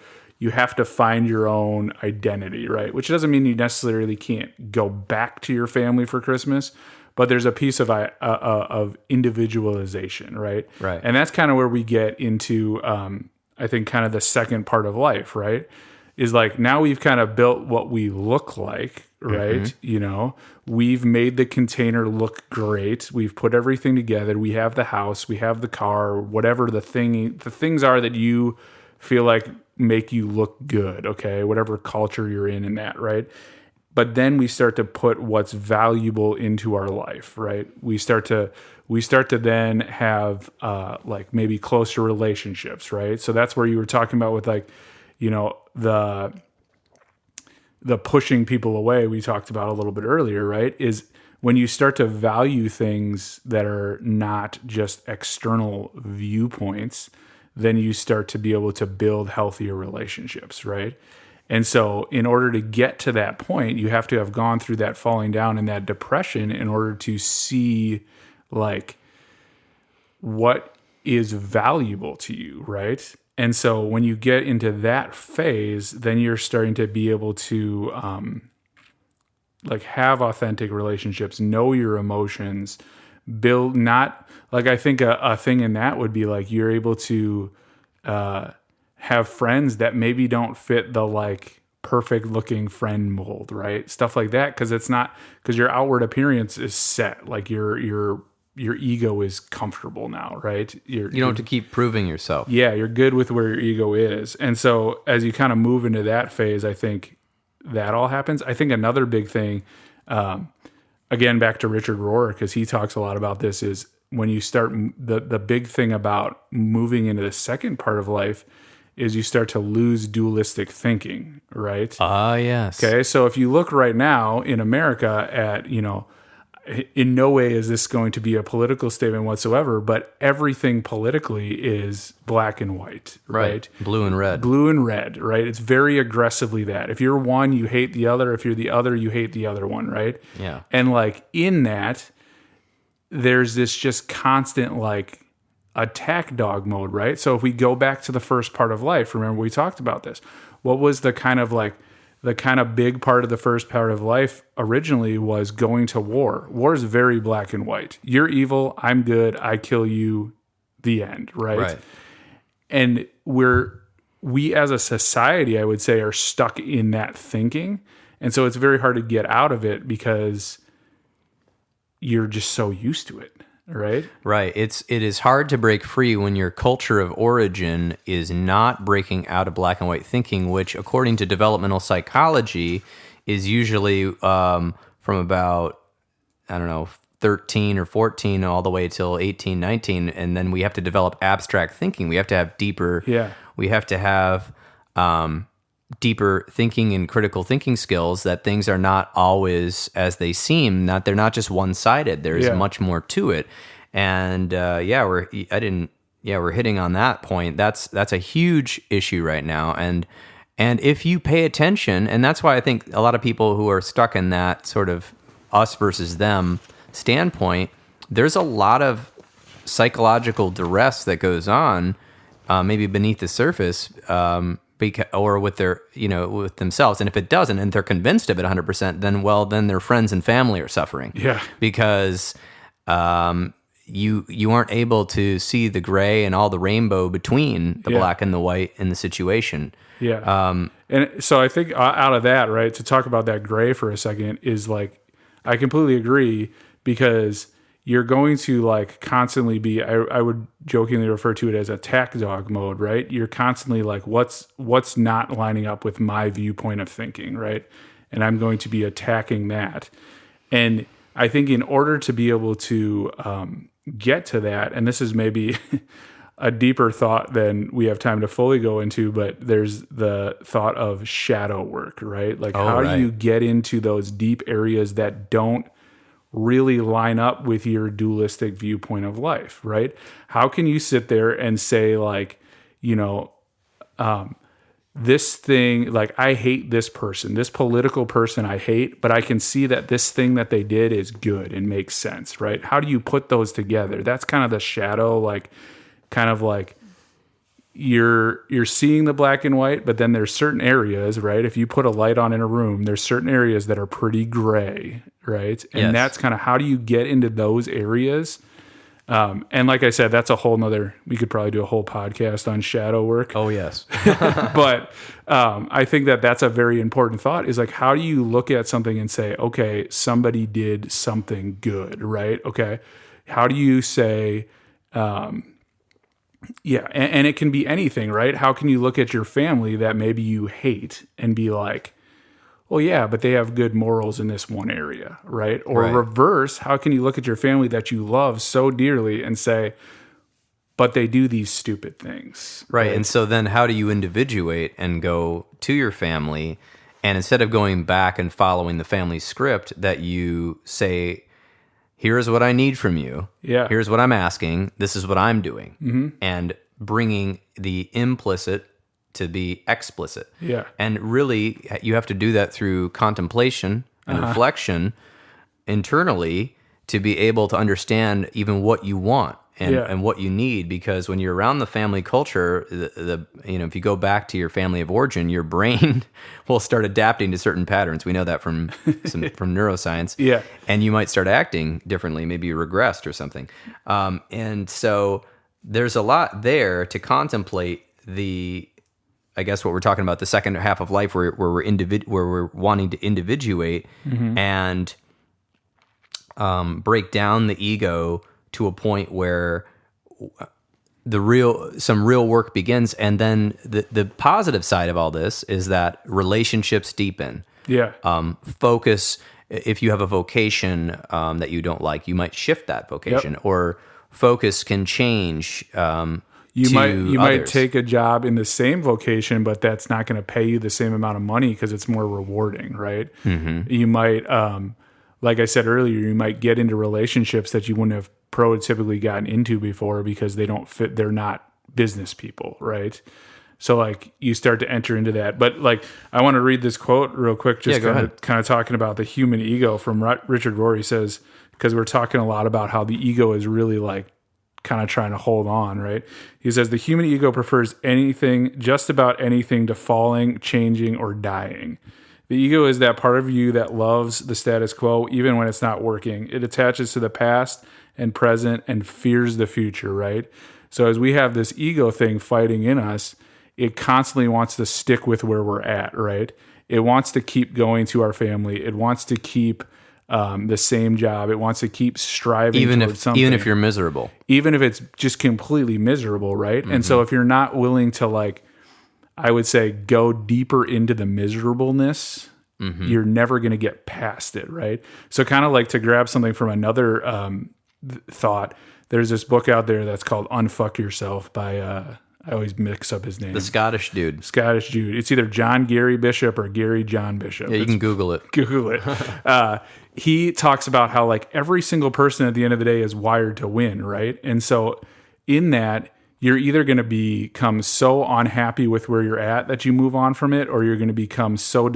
find your own identity, right? Which doesn't mean you necessarily can't go back to your family for Christmas, but there's a piece of individualization, right? Right. And that's kind of where we get into, I think, kind of the second part of life, right? Is like, now we've kind of built what we look like, right? We've made the container look great. We've put everything together. We have the house, we have the car, whatever the things are that you feel like make you look good, okay? Whatever culture you're in that, right? But then we start to put what's valuable into our life, right? We start to then have like maybe closer relationships, right? So that's where you were talking about with like, the pushing people away we talked about a little bit earlier, right? Is when you start to value things that are not just external viewpoints, then you start to be able to build healthier relationships, right? And so in order to get to that point, you have to have gone through that falling down and that depression in order to see like what is valuable to you, right? And so when you get into that phase, then you're starting to be able to like have authentic relationships, know your emotions, build not like, I think a thing in that would be like, you're able to have friends that maybe don't fit the like perfect looking friend mold, right? Stuff like that. Cause your outward appearance is set. Like your ego is comfortable now, right? You don't have to keep proving yourself. Yeah, you're good with where your ego is. And so as you kind of move into that phase, I think that all happens. I think another big thing, again, back to Richard Rohr, because he talks a lot about this, is when you start, the big thing about moving into the second part of life is you start to lose dualistic thinking, right? Yes. Okay, so if you look right now in America at, in no way is this going to be a political statement whatsoever, but everything politically is black and white, right? Blue and red. Blue and red, right? It's very aggressively that. If you're one, you hate the other. If you're the other, you hate the other one, right? Yeah. And like in that, there's this just constant like attack dog mode, right? So if we go back to the first part of life, remember we talked about this. What was the kind of big part of the first part of life originally was going to war. War is very black and white. You're evil, I'm good, I kill you, the end, right? And we as a society, I would say, are stuck in that thinking. And so it's very hard to get out of it because you're just so used to it, right? Right. It is hard to break free when your culture of origin is not breaking out of black and white thinking, which, according to developmental psychology, is usually from about, 13 or 14 all the way till 18, 19, and then we have to develop abstract thinking. We have to have deeper. Yeah. We have to have deeper thinking and critical thinking skills. That things are not always as they seem. They're not just one sided. There's much more to it. And we're hitting on that point. That's a huge issue right now. And if you pay attention, and that's why I think a lot of people who are stuck in that sort of us versus them standpoint, there's a lot of psychological duress that goes on, maybe beneath the surface, or with their, with themselves. And if it doesn't, and they're convinced of it 100%, then their friends and family are suffering. Yeah. Because you aren't able to see the gray and all the rainbow between the black and the white in the situation. Yeah. And so I think out of that, right, to talk about that gray for a second is like, I completely agree, because you're going to like constantly be, I would jokingly refer to it as attack dog mode, right? You're constantly like, what's not lining up with my viewpoint of thinking, right? And I'm going to be attacking that. And I think in order to be able to get to that, and this is maybe a deeper thought than we have time to fully go into, but there's the thought of shadow work, right? Like how do you get into those deep areas that don't really line up with your dualistic viewpoint of life, right? How can you sit there and say like, this thing, like I hate this person, this political person I hate, but I can see that this thing that they did is good and makes sense, right? How do you put those together? That's kind of the shadow, like kind of like you're seeing the black and white, but then there's certain areas, right? If you put a light on in a room, there's certain areas that are pretty gray, right? And that's kind of how do you get into those areas? And like I said, that's a whole nother, we could probably do a whole podcast on shadow work. Oh, yes. But I think that's a very important thought, is like, how do you look at something and say, okay, somebody did something good, right? Okay. How do you say, and it can be anything, right? How can you look at your family that maybe you hate and be like, well, yeah, but they have good morals in this one area, right? Or reverse, how can you look at your family that you love so dearly and say, but they do these stupid things? Right. And so then how do you individuate and go to your family, and instead of going back and following the family script, that you say, here's what I need from you. Yeah. Here's what I'm asking. This is what I'm doing. And bringing the implicit to be explicit. Yeah. And really, you have to do that through contemplation and reflection internally to be able to understand even what you want and what you need. Because when you're around the family culture, if you go back to your family of origin, your brain will start adapting to certain patterns. We know that from neuroscience. Yeah. And you might start acting differently. Maybe you regressed or something. And so there's a lot there to contemplate I guess what we're talking about, the second half of life where we're wanting to individuate and break down the ego to a point where some real work begins. And then the positive side of all this is that relationships deepen. Yeah. Focus. If you have a vocation that you don't like, you might shift that vocation, or focus can change. You might take a job in the same vocation, but that's not going to pay you the same amount of money because it's more rewarding, right? You might, like I said earlier, you might get into relationships that you wouldn't have prototypically gotten into before because they don't fit. They're not business people, right? So like you start to enter into that. But like I want to read this quote real quick, just kind of talking about the human ego from Richard Rohr. He says, because we're talking a lot about how the ego is really like kind of trying to hold on, right? He says, the human ego prefers anything, just about anything, to falling, changing, or dying. The ego is that part of you that loves the status quo, even when it's not working. It attaches to the past and present and fears the future, right? So as we have this ego thing fighting in us, it constantly wants to stick with where we're at, right? It wants to keep going to our family. It wants to keep the same job. It wants to keep striving towards something. Even if you're miserable. Even if it's just completely miserable, right? And so if you're not willing to, like, I would say, go deeper into the miserableness You're never going to get past it, right? So kind of like to grab something from another thought, there's this book out there that's called Unfuck Yourself by, I always mix up his name. The Scottish dude. Scottish dude. It's either John Gary Bishop or Gary John Bishop. Yeah, you can Google it. Google it. He talks about how like every single person at the end of the day is wired to win, right? And so in that, you're either going to become so unhappy with where you're at that you move on from it, or you're going to become so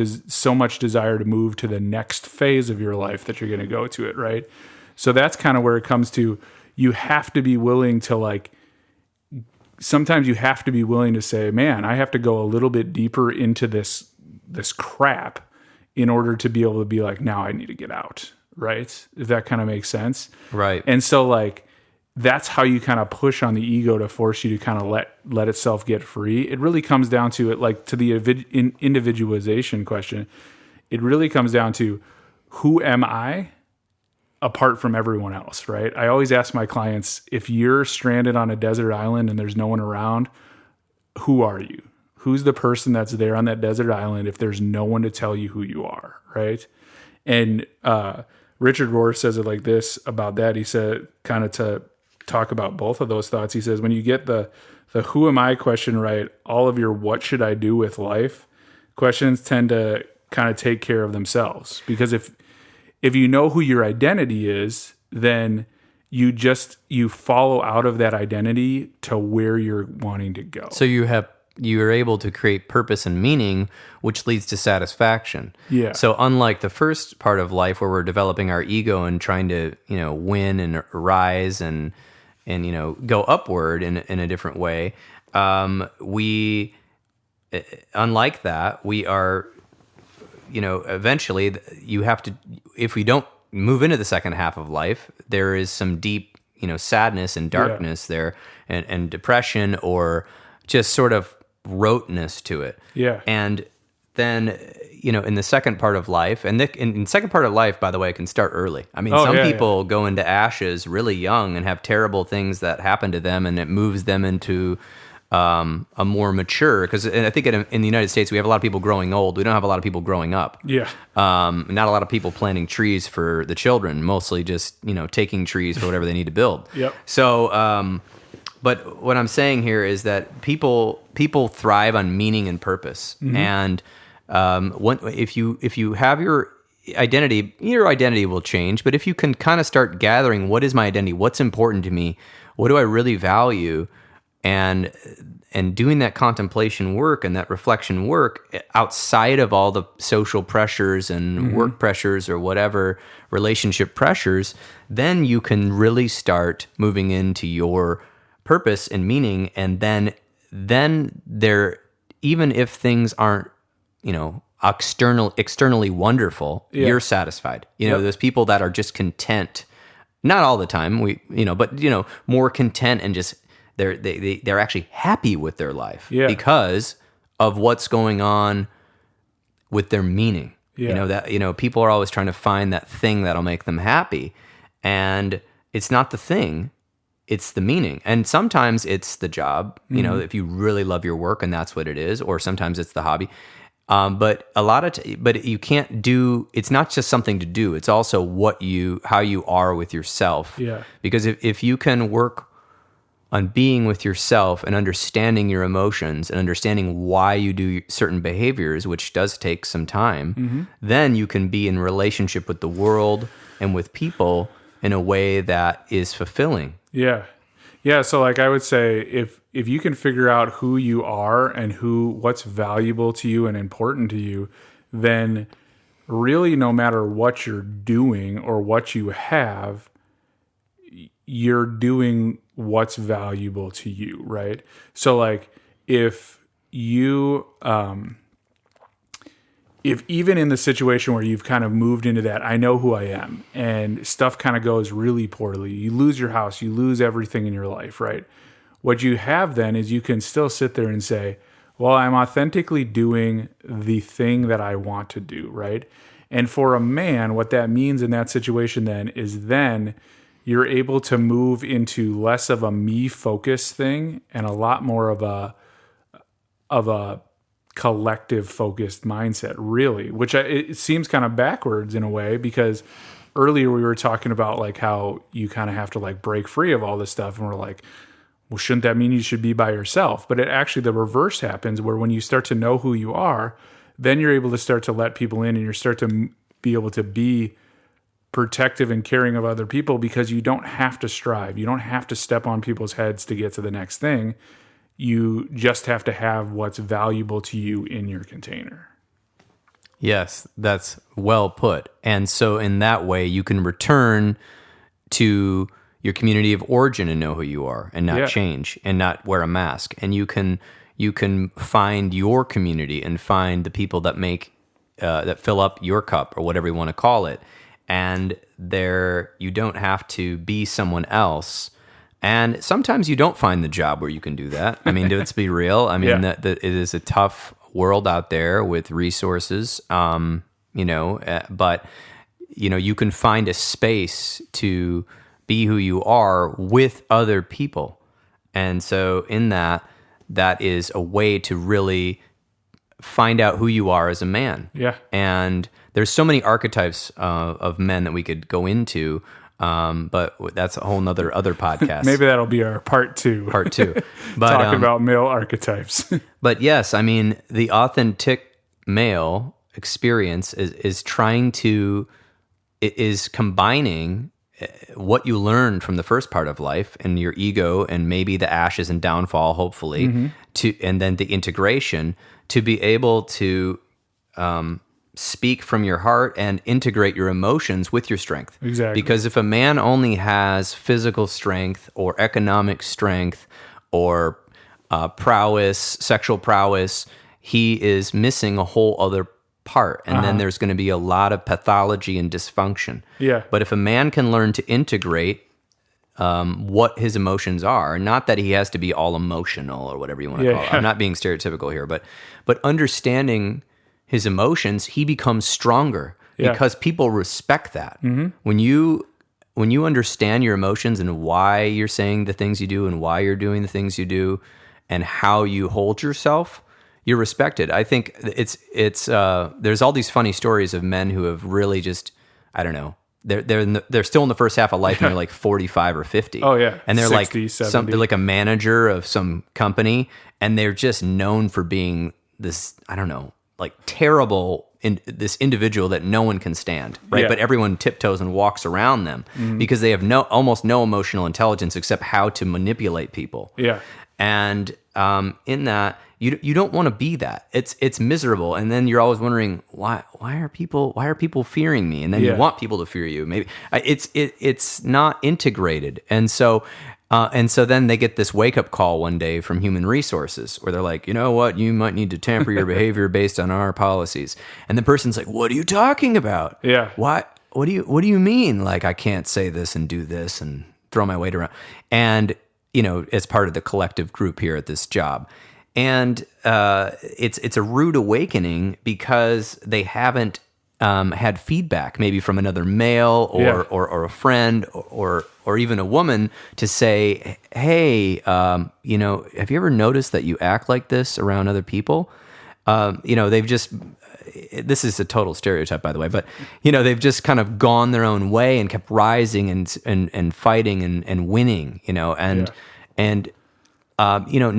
much desire to move to the next phase of your life that you're going to go to it, right? So that's kind of where it comes to, you have to be willing to like, sometimes you have to be willing to say, man, I have to go a little bit deeper into this crap in order to be able to be like, now I need to get out, right? If that kind of makes sense. Right. And so like, that's how you kind of push on the ego to force you to kind of let itself get free. It really comes down to it, like to the individualization question. It really comes down to, who am I apart from everyone else, right? I always ask my clients, if you're stranded on a desert island and there's no one around, who are you? Who's the person that's there on that desert island if there's no one to tell you who you are, right? And Richard Rohr says it like this about that. He said, kind of to talk about both of those thoughts, he says, when you get the who am I question right, all of your what should I do with life questions tend to kind of take care of themselves. Because if you know who your identity is, then you follow out of that identity to where you're wanting to go. So you're able to create purpose and meaning, which leads to satisfaction. Yeah. So unlike the first part of life where we're developing our ego and trying to, win and rise and go upward in a different way, we, unlike that, we are, eventually you have to, if we don't move into the second half of life, there is some deep, sadness and darkness there and depression or just sort of roteness to it. Yeah. And then, in the second part of life, and in the second part of life, by the way, it can start early. I mean, some people go into ashes really young and have terrible things that happen to them, and it moves them into a more mature, because I think in the United States, we have a lot of people growing old. We don't have a lot of people growing up. Yeah. Not a lot of people planting trees for the children, mostly just, taking trees for whatever they need to build. Yep. So, but what I'm saying here is that people thrive on meaning and purpose. Mm-hmm. And if you have your identity will change. But if you can kind of start gathering, what is my identity? What's important to me? What do I really value? And doing that contemplation work and that reflection work outside of all the social pressures and work pressures or whatever relationship pressures, then you can really start moving into your purpose and meaning. And then there, even if things aren't, externally wonderful, you're satisfied. There's people that are just content, not all the time, but more content and just they're actually happy with their life because of what's going on with their meaning. Yeah. People are always trying to find that thing that'll make them happy, and it's not the thing. It's the meaning. And sometimes it's the job, if you really love your work and that's what it is, or sometimes it's the hobby. But but you can't it's not just something to do. It's also how you are with yourself. Yeah. Because if you can work on being with yourself and understanding your emotions and understanding why you do certain behaviors, which does take some time, then you can be in relationship with the world and with people in a way that is fulfilling. Yeah. Yeah. So like I would say, if you can figure out who you are and what's valuable to you and important to you, then really no matter what you're doing or what you have, you're doing what's valuable to you, right? So like if you, if even in the situation where you've kind of moved into that, I know who I am, and stuff kind of goes really poorly, you lose your house, you lose everything in your life, right? What you have then is you can still sit there and say, well, I'm authentically doing the thing that I want to do, right? And for a man, what that means in that situation then is then you're able to move into less of a me-focused thing and a lot more of a collective focused mindset, really, which it seems kind of backwards in a way, because earlier we were talking about like how you kind of have to like break free of all this stuff. And we're like, well, shouldn't that mean you should be by yourself? But it actually, the reverse happens, where when you start to know who you are, then you're able to start to let people in, and you start to be able to be protective and caring of other people, because you don't have to strive. You don't have to step on people's heads to get to the next thing. You just have to have what's valuable to you in your container. Yes, that's well put. And so in that way, you can return to your community of origin and know who you are, and not change, and not wear a mask. And you can find your community and find the people that make that fill up your cup, or whatever you want to call it. And there, you don't have to be someone else. And sometimes you don't find the job where you can do that. I mean, let's be real. I mean, that it is a tough world out there with resources, but you can find a space to be who you are with other people. And so in that is a way to really find out who you are as a man. Yeah. And there's so many archetypes of men that we could go into, but that's a whole nother other podcast. Maybe that'll be our part two. But talking about male archetypes. But yes, I mean, the authentic male experience is combining what you learned from the first part of life, and your ego, and maybe the ashes and downfall, hopefully, and then the integration, to be able to speak from your heart and integrate your emotions with your strength. Exactly. Because if a man only has physical strength or economic strength or prowess, sexual prowess, he is missing a whole other part. And then there's going to be a lot of pathology and dysfunction. Yeah. But if a man can learn to integrate what his emotions are, not that he has to be all emotional or whatever you want to call it. I'm not being stereotypical here, but understanding his emotions, he becomes stronger because people respect that. When you understand your emotions and why you're saying the things you do and why you're doing the things you do and how you hold yourself, you're respected. I think it's there's all these funny stories of men who have really just, I don't know, they're still in the first half of life, and they're like 45 or 50. Oh yeah, and they're 60, like 70. They're like a manager of some company, and they're just known for being this, I don't know, like terrible this individual that no one can stand, right? Yeah. But everyone tiptoes and walks around them because they have almost no emotional intelligence except how to manipulate people. Yeah, and in that, you don't want to be that. It's miserable, and then you're always wondering why are people fearing me, and then you want people to fear you. Maybe it's not integrated, and so then they get this wake up call one day from human resources where they're like, you know what, you might need to temper your behavior based on our policies, and the person's like, what are you talking about? Yeah, what do you mean? Like, I can't say this and do this and throw my weight around, and as part of the collective group here at this job. And it's a rude awakening because they haven't had feedback, maybe from another male or a friend or even a woman, to say, hey, have you ever noticed that you act like this around other people? They've just, this is a total stereotype, by the way, but they've just kind of gone their own way and kept rising and fighting and winning, no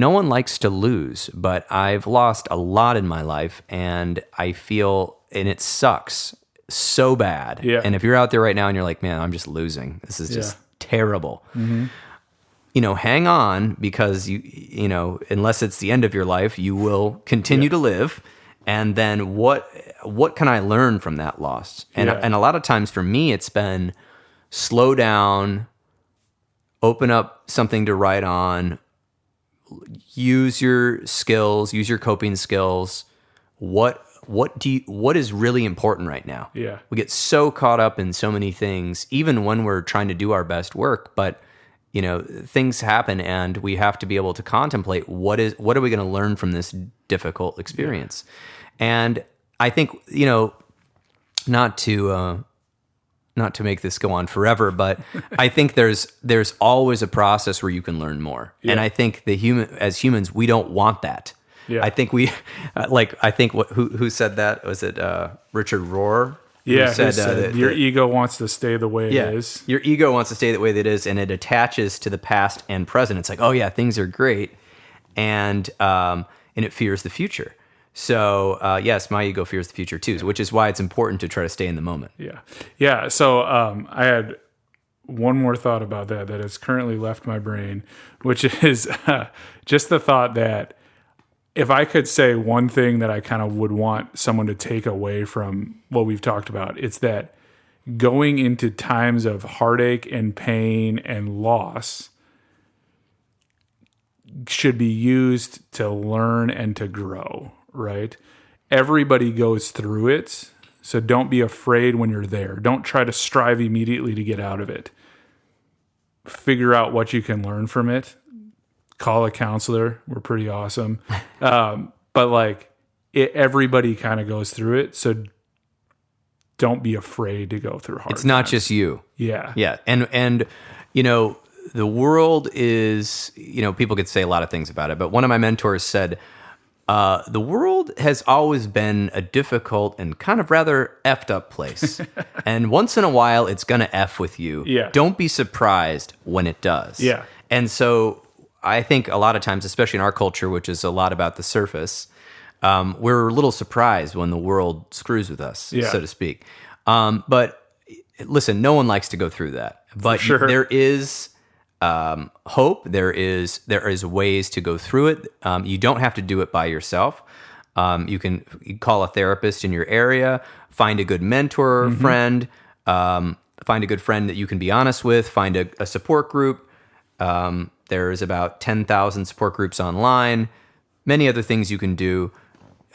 one likes to lose, but I've lost a lot in my life, and I feel, and it sucks so bad. Yeah. And if you're out there right now and you're like, man, I'm just losing, this is just terrible. Hang on, because unless it's the end of your life, you will continue to live. And then what can I learn from that loss? And a lot of times for me, it's been slow down, open up something to write on, use your skills, use your coping skills. What is really important right now? Yeah. We get so caught up in so many things, even when we're trying to do our best work, but things happen, and we have to be able to contemplate what are we going to learn from this difficult experience. And I think, not to make this go on forever, but I think there's always a process where you can learn more. Yeah. And I think as humans, we don't want that. I think we, who said that? Was it Richard Rohr? Yeah, who said, your ego wants to stay the way it is. Your ego wants to stay the way that it is, and it attaches to the past and present. It's like, oh yeah, things are great, and it fears the future. So yes, my ego fears the future too, which is why it's important to try to stay in the moment. Yeah. So I had one more thought about that has currently left my brain, which is just the thought that if I could say one thing that I kind of would want someone to take away from what we've talked about, it's that going into times of heartache and pain and loss should be used to learn and to grow, right? Everybody goes through it, so don't be afraid when you're there. Don't try to strive immediately to get out of it. Figure out what you can learn from it. Call a counselor. We're pretty awesome. But everybody kind of goes through it. So don't be afraid to go through hard It's not times. just you. Yeah. Yeah. And the world is, people could say a lot of things about it, but one of my mentors said, the world has always been a difficult and kind of rather effed up place. And once in a while, it's going to F with you. Yeah. Don't be surprised when it does. Yeah. And so I think a lot of times, especially in our culture, which is a lot about the surface, we're a little surprised when the world screws with us, so to speak. But listen, no one likes to go through that. But sure. There is hope. There is ways to go through it. You don't have to do it by yourself. You can call a therapist in your area, find a good mentor or friend, find a good friend that you can be honest with, find a support group. There's about 10,000 support groups online, many other things you can do.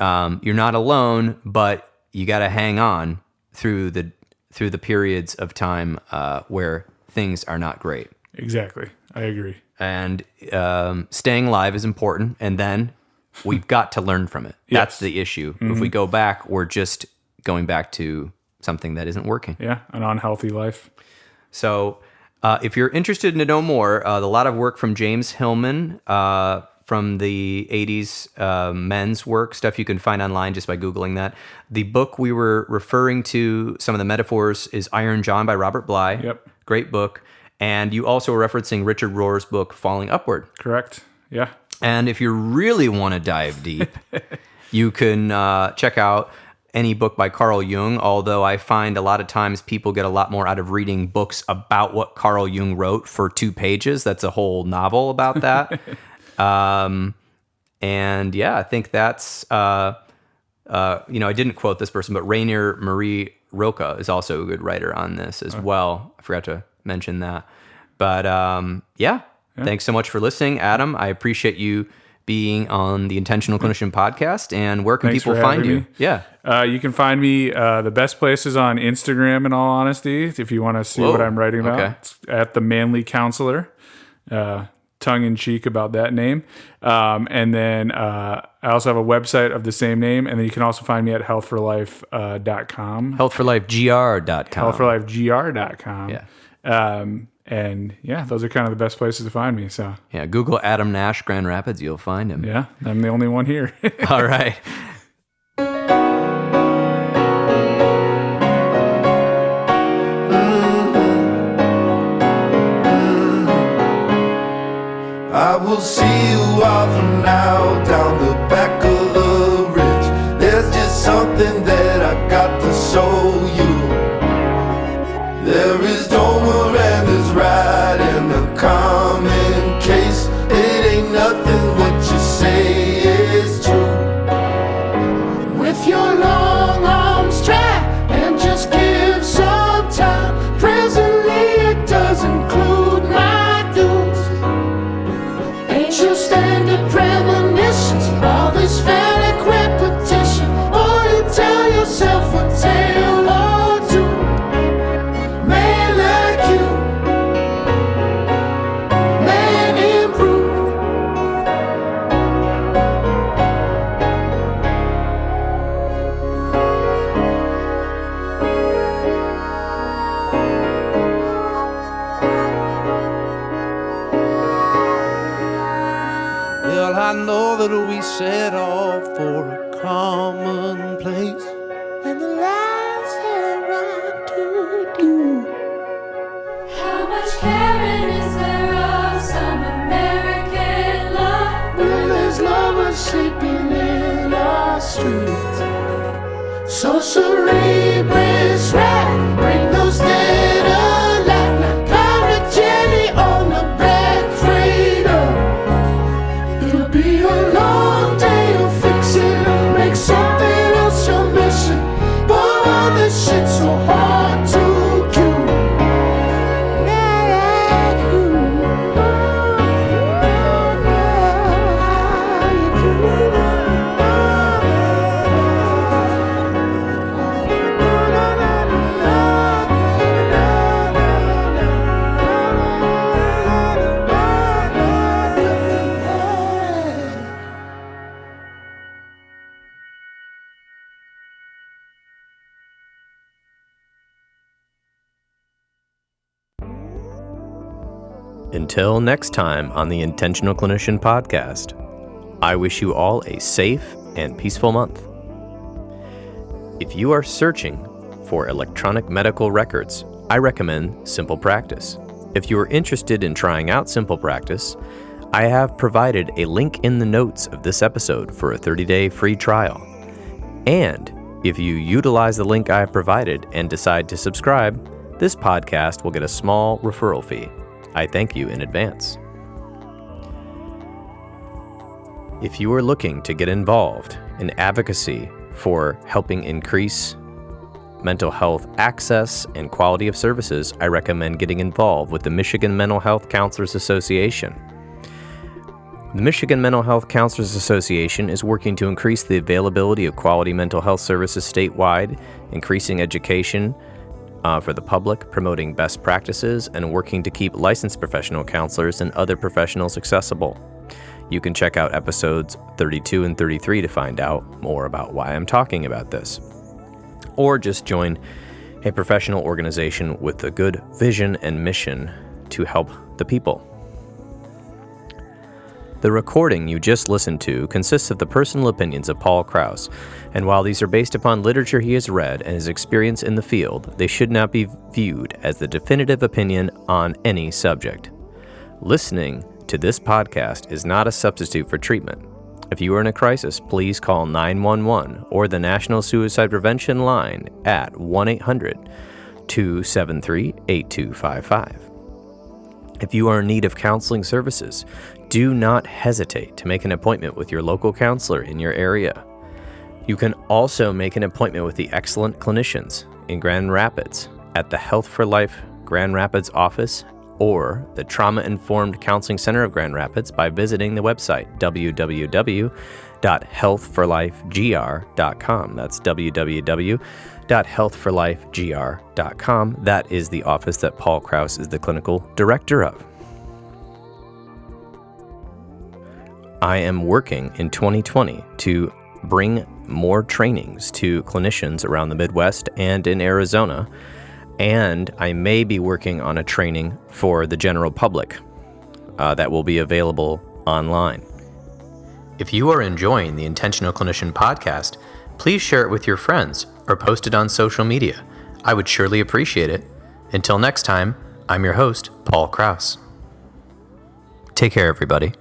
You're not alone, but you got to hang on through the periods of time where things are not great. Exactly. I agree. And staying alive is important, and then we've got to learn from it. That's the issue. If we go back, we're just going back to something that isn't working. Yeah, an unhealthy life. So if you're interested to know more, a lot of work from James Hillman from the 80s men's work, stuff you can find online just by Googling that. The book we were referring to, some of the metaphors, is Iron John by Robert Bly. Yep. Great book. And you also were referencing Richard Rohr's book, Falling Upward. Correct. Yeah. And if you really want to dive deep, you can check out any book by Carl Jung, although I find a lot of times people get a lot more out of reading books about what Carl Jung wrote for 2 pages. That's a whole novel about that. And yeah, I think that's, I didn't quote this person, but Rainier Marie Rilke is also a good writer on this as well. I forgot to mention that. But thanks so much for listening, Adam. I appreciate you being on the Intentional Clinician podcast. And where can people find you? Me. Yeah. You can find me, the best places on Instagram, in all honesty, if you want to see what I'm writing about. Okay. It's at The Manly Counselor, tongue-in-cheek about that name. And then I also have a website of the same name. And then you can also find me at healthforlife.com. Healthforlifegr.com. Healthforlifegr.com. Yeah. And yeah, those are kind of the best places to find me. So Yeah. Google Adam Nash Grand Rapids. You'll find him. yeah, I'm the only one here. All right. I will see you off now down the back of the ridge. There's just something that I got to show you. There is Domer and there's right in the common case. It ain't nothing what you say is true. With your long arms try and just give some time. Presently it does include my dues. Ancient standard premonitions, all this phallic repetition. Or you tell yourself a tale or two. Man like you together we set off for a common place. And the lights have run to do. How much caring is there of some American love? When there's lovers sleeping in our streets. So cerebrus right, bring those dead alive like pirate jelly on the Black Freighter. It'll be a long day of fixing, make something else your mission. But all this shit's so hard to do. Not like you. How you do that? Until next time on the Intentional Clinician podcast, I wish you all a safe and peaceful month. If you are searching for electronic medical records, I recommend Simple Practice. If you are interested in trying out Simple Practice, I have provided a link in the notes of this episode for a 30-day free trial. And if you utilize the link I have provided and decide to subscribe, this podcast will get a small referral fee. I thank you in advance. If you are looking to get involved in advocacy for helping increase mental health access and quality of services, I recommend getting involved with the Michigan Mental Health Counselors Association. The Michigan Mental Health Counselors Association is working to increase the availability of quality mental health services statewide, increasing education for the public, promoting best practices, and working to keep licensed professional counselors and other professionals accessible. You can check out episodes 32 and 33 to find out more about why I'm talking about this. Or just join a professional organization with a good vision and mission to help the people. The recording you just listened to consists of the personal opinions of Paul Krauss, and while these are based upon literature he has read and his experience in the field, they should not be viewed as the definitive opinion on any subject. Listening to this podcast is not a substitute for treatment. If you are in a crisis, please call 911 or the National Suicide Prevention Line at 1-800-273-8255. If you are in need of counseling services, do not hesitate to make an appointment with your local counselor in your area. You can also make an appointment with the excellent clinicians in Grand Rapids at the Health for Life Grand Rapids office or the Trauma Informed Counseling Center of Grand Rapids by visiting the website www.healthforlifegr.com. That's www.healthforlifegr.com. That is the office that Paul Krauss is the clinical director of. I am working in 2020 to bring more trainings to clinicians around the Midwest and in Arizona, and I may be working on a training for the general public that will be available online. If you are enjoying the Intentional Clinician podcast, please share it with your friends or post it on social media. I would surely appreciate it. Until next time, I'm your host, Paul Krauss. Take care, everybody.